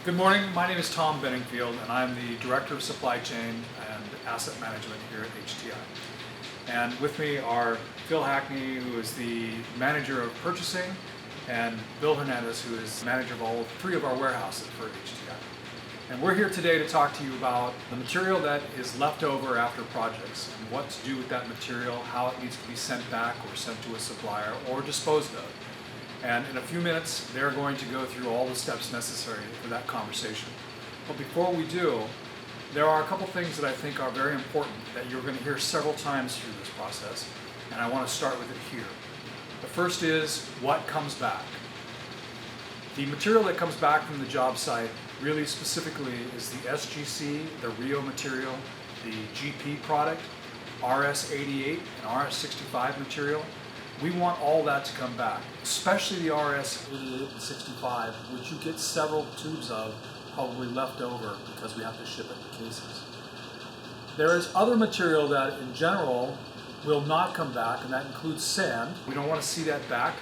Good morning, my name is Tom Benningfield and I'm the Director of Supply Chain and Asset Management here at HTI. And with me are Phil Hackney, who is the Manager of Purchasing, and Bill Hernandez, who is Manager of all three of our warehouses for HTI. And we're here today to talk to you about the material that is left over after projects and what to do with that material, how it needs to be sent back or sent to a supplier or disposed of. And in a few minutes, they're going to go through all the steps necessary for that conversation. But before we do, there are a couple things that I think are very important that you're going to hear several times through this process, and I want to start with it here. The first is what comes back. The material that comes back from the job site really specifically is the SGC, the Rio material, the GP product, RS88 and RS65 material. We want all that to come back, especially the RS88 and 65, which you get several tubes of probably left over because we have to ship it in cases. There is other material that in general will not come back, and that includes sand. We don't want to see that back,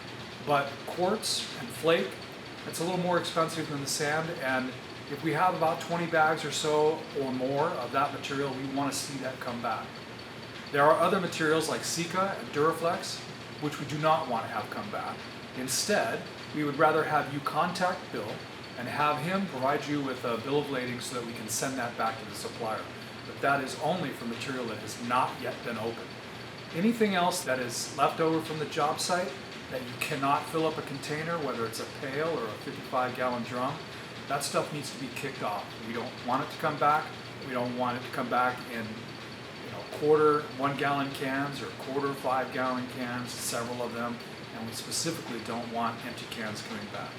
but quartz and flake, it's a little more expensive than the sand, and if we have about 20 bags or so or more of that material, we want to see that come back. There are other materials like Sika and Duraflex, which we do not want to have come back. Instead, we would rather have you contact Bill and have him provide you with a bill of lading so that we can send that back to the supplier. But that is only for material that has not yet been opened. Anything else that is left over from the job site that you cannot fill up a container, whether it's a pail or a 55-gallon drum, that stuff needs to be kicked off. We don't want it to come back. We don't want it to come back in quarter 1-gallon cans or quarter 5-gallon cans, several of them, and we specifically don't want empty cans coming back.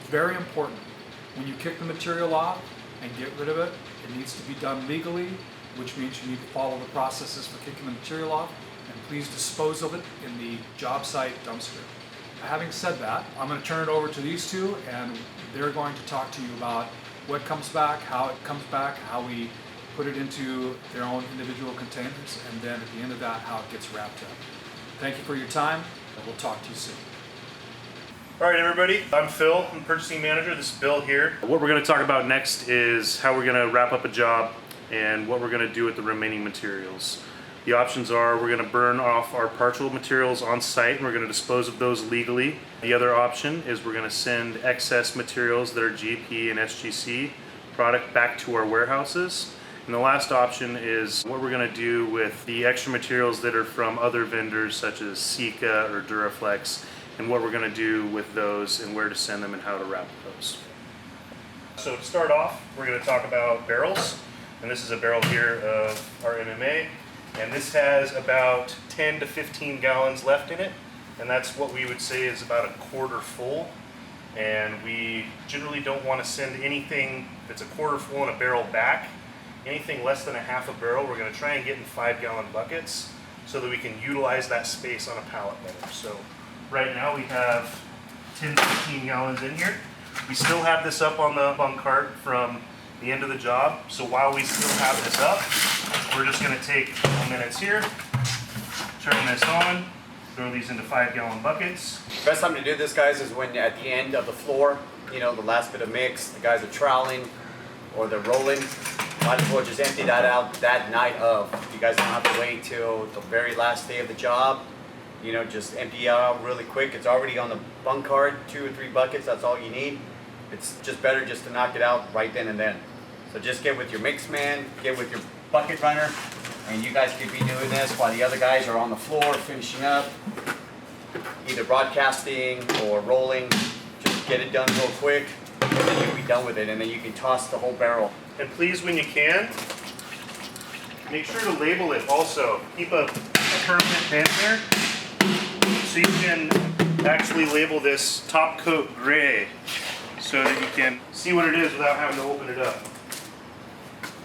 Very important, when you kick the material off and get rid of it, it needs to be done legally, which means you need to follow the processes for kicking the material off, and please dispose of it in the job site dumpster. Having said that, I'm going to turn it over to these two, and they're going to talk to you about what comes back, how it comes back, how we put it into their own individual containers, and then at the end of that, how it gets wrapped up. Thank you for your time, and we'll talk to you soon. All right, everybody, I'm Phil, I'm the purchasing manager. This is Bill here. What we're going to talk about next is how we're going to wrap up a job and what we're going to do with the remaining materials. The options are we're going to burn off our partial materials on site and we're going to dispose of those legally. The other option is we're going to send excess materials that are GP and SGC product back to our warehouses. And the last option is what we're going to do with the extra materials that are from other vendors such as Sika or Duraflex, and what we're going to do with those and where to send them and how to wrap those. So to start off, we're going to talk about barrels. And this is a barrel here of our MMA. And this has about 10 to 15 gallons left in it. And that's what we would say is about a quarter full. And we generally don't want to send anything that's a quarter full in a barrel back. Anything less than a half a barrel, we're going to try and get in 5-gallon buckets so that we can utilize that space on a pallet better. So right now we have 10 to 15 gallons in here. We still have this up on the bunk cart from the end of the job. So while we still have this up, we're just going to take a couple minutes here, turn this on, throw these into 5-gallon buckets. Best time to do this, guys, is when at the end of the floor, the last bit of mix, the guys are troweling or they're rolling. Might as well just empty that out that night of. You guys don't have to wait till the very last day of the job. Just empty it out really quick. It's already on the bunk cart, 2 or 3 buckets, that's all you need. It's just better just to knock it out right then and then. So just get with your mix man, get with your bucket runner, and you guys could be doing this while the other guys are on the floor finishing up, either broadcasting or rolling. Just get it done real quick, and then you'll be done with it, and then you can toss the whole barrel. And please, when you can, make sure to label it also. Keep a permanent pen there so you can actually label this top coat gray so that you can see what it is without having to open it up.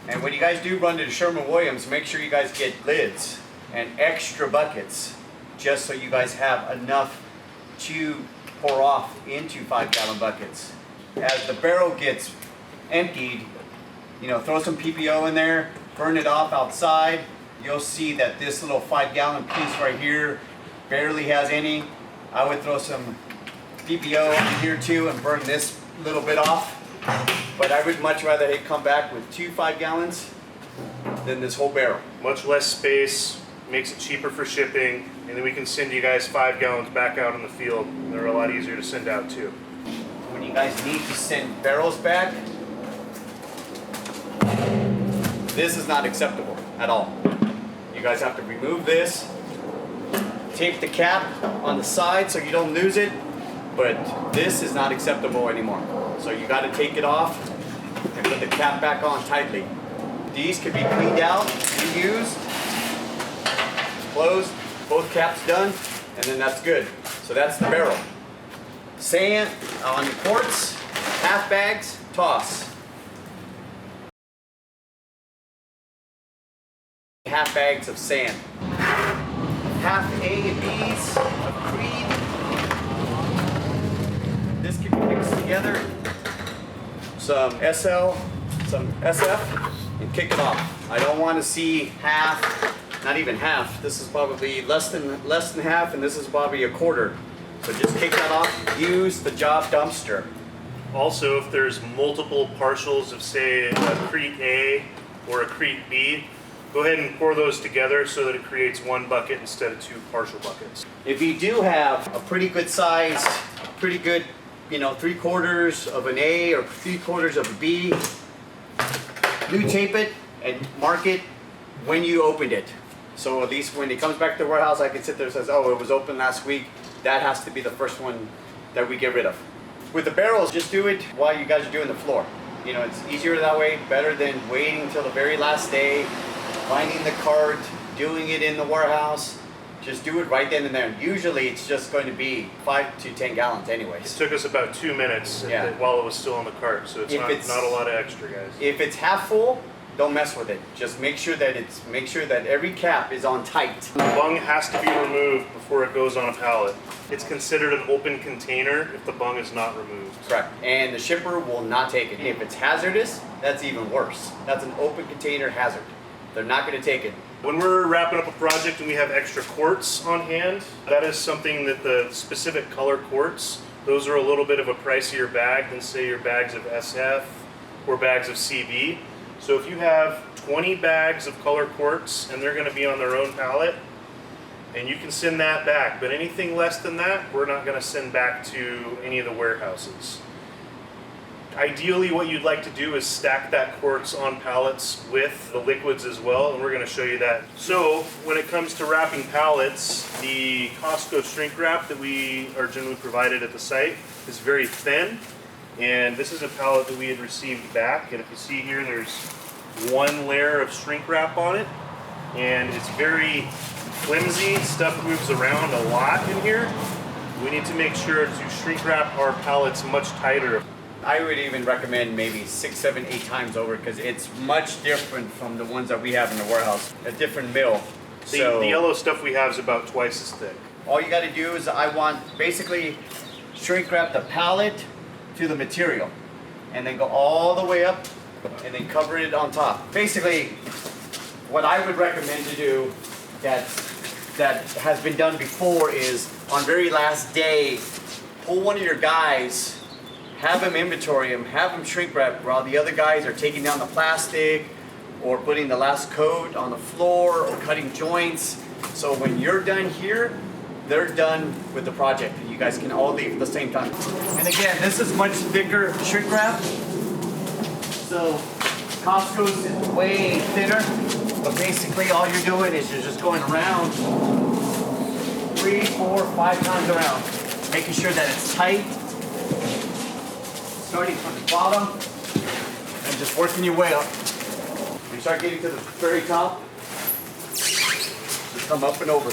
And when you guys do run to Sherwin-Williams, make sure you guys get lids and extra buckets just so you guys have enough to pour off into 5-gallon buckets. As the barrel gets emptied, throw some PPO in there, burn it off outside. You'll see that this little 5-gallon piece right here barely has any. I would throw some PPO in here too and burn this little bit off. But I would much rather it come back with 2 5-gallons than this whole barrel. Much less space, makes it cheaper for shipping, and then we can send you guys 5 gallons back out in the field. They're a lot easier to send out too. When you guys need to send barrels back, this is not acceptable at all. You guys have to remove this, tape the cap on the side so you don't lose it, but this is not acceptable anymore. So you got to take it off and put the cap back on tightly. These could be cleaned out, reused, closed, both caps done, and then that's good. So that's the barrel. Sand on the quarts, half bags, toss. Half bags of sand. Half A and B's of Creed. This can be mixed together. Some SL, some SF, and kick it off. I don't want to see half, not even half. This is probably less than half, and this is probably a quarter. So just take that off. Use the job dumpster. Also, if there's multiple partials of, say, a Crete A or a Crete B, go ahead and pour those together so that it creates one bucket instead of 2 partial buckets. If you do have a pretty good size, pretty good, 3/4 of an A or 3/4 of a B, new tape it and mark it when you opened it. So at least when it comes back to the warehouse, I can sit there and says, oh, it was open last week. That has to be the first one that we get rid of. With the barrels, just do it while you guys are doing the floor. It's easier that way, better than waiting until the very last day, finding the cart, doing it in the warehouse. Just do it right then and there. Usually it's just going to be 5 to 10 gallons anyways. It took us about 2 minutes while it was still on the cart, so it's not a lot of extra, guys. If it's half full, don't mess with it. Just make sure that every cap is on tight. The bung has to be removed before it goes on a pallet. It's considered an open container if the bung is not removed. Correct. And the shipper will not take it. If it's hazardous, that's even worse. That's an open container hazard. They're not going to take it. When we're wrapping up a project and we have extra quarts on hand, that is something that the specific color quarts, those are a little bit of a pricier bag than, say, your bags of SF or bags of CB. So if you have 20 bags of color quarts and they're going to be on their own pallet, and you can send that back, but anything less than that, we're not going to send back to any of the warehouses. Ideally, what you'd like to do is stack that quartz on pallets with the liquids as well, and we're going to show you that. So when it comes to wrapping pallets, the Costco shrink wrap that we are generally provided at the site is very thin, and this is a pallet that we had received back, and if you see here, there's one layer of shrink wrap on it, and it's very flimsy. Stuff moves around a lot in here. We need to make sure to shrink wrap our pallets much tighter. I would even recommend maybe 6, 7, 8 times over because it's much different from the ones that we have in the warehouse. A different mill. The yellow stuff we have is about twice as thick. All you got to do is I want basically shrink wrap the pallet to the material and then go all the way up and then cover it on top. Basically, what I would recommend to do that has been done before is on very last day, pull one of your guys, have them inventory them, have them shrink wrap while the other guys are taking down the plastic or putting the last coat on the floor or cutting joints. So when you're done here, they're done with the project and you guys can all leave at the same time. And again, this is much thicker shrink wrap. So Costco's is way thinner, but basically all you're doing is you're just going around 3, 4, 5 times around, making sure that it's tight. Starting from the bottom and just working your way up. When you start getting to the very top, just come up and over.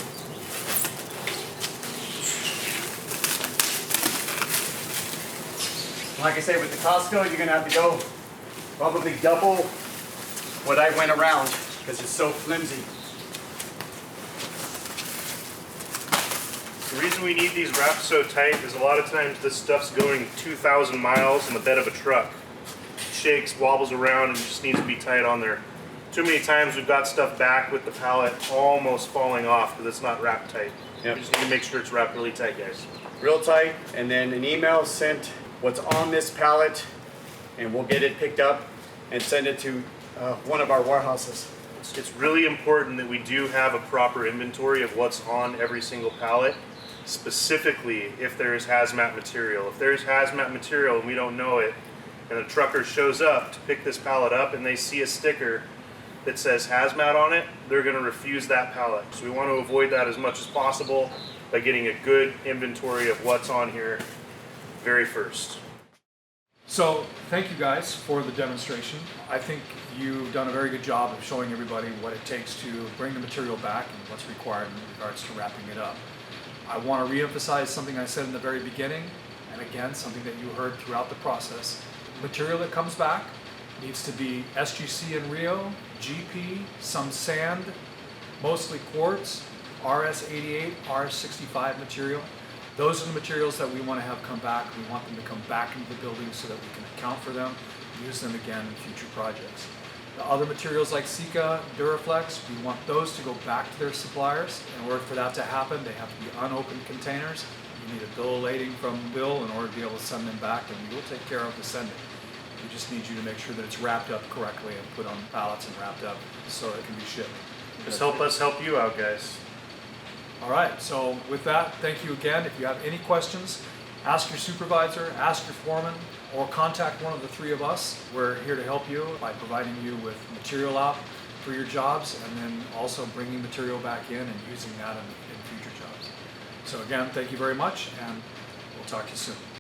Like I said, with the Costco, you're gonna have to go probably double what I went around because it's so flimsy. The reason we need these wraps so tight is a lot of times this stuff's going 2,000 miles in the bed of a truck. It shakes, wobbles around, and just needs to be tight on there. Too many times we've got stuff back with the pallet almost falling off because it's not wrapped tight. Yep. You just need to make sure it's wrapped really tight, guys. Real tight, and then an email sent what's on this pallet and we'll get it picked up and send it to one of our warehouses. It's really important that we do have a proper inventory of what's on every single pallet, specifically if there is hazmat material. If there's hazmat material and we don't know it, and a trucker shows up to pick this pallet up and they see a sticker that says hazmat on it, they're going to refuse that pallet. So we want to avoid that as much as possible by getting a good inventory of what's on here very first. So thank you guys for the demonstration. I think you've done a very good job of showing everybody what it takes to bring the material back and what's required in regards to wrapping it up. I want to reemphasize something I said in the very beginning, and again, something that you heard throughout the process. The material that comes back needs to be SGC and Rio, GP, some sand, mostly quartz, RS-88, RS-65 material. Those are the materials that we want to have come back. We want them to come back into the building so that we can account for them, use them again in future projects. The other materials like Sika, Duraflex, we want those to go back to their suppliers. In order for that to happen, they have to be unopened containers. You need a bill of lading from Bill in order to be able to send them back, and we will take care of the sending. We just need you to make sure that it's wrapped up correctly and put on pallets and wrapped up so it can be shipped. Just help us help you out, guys. All right, so with that, thank you again. If you have any questions, ask your supervisor, ask your foreman, or contact one of the three of us. We're here to help you by providing you with material out for your jobs and then also bringing material back in and using that in future jobs. So again, thank you very much, and we'll talk to you soon.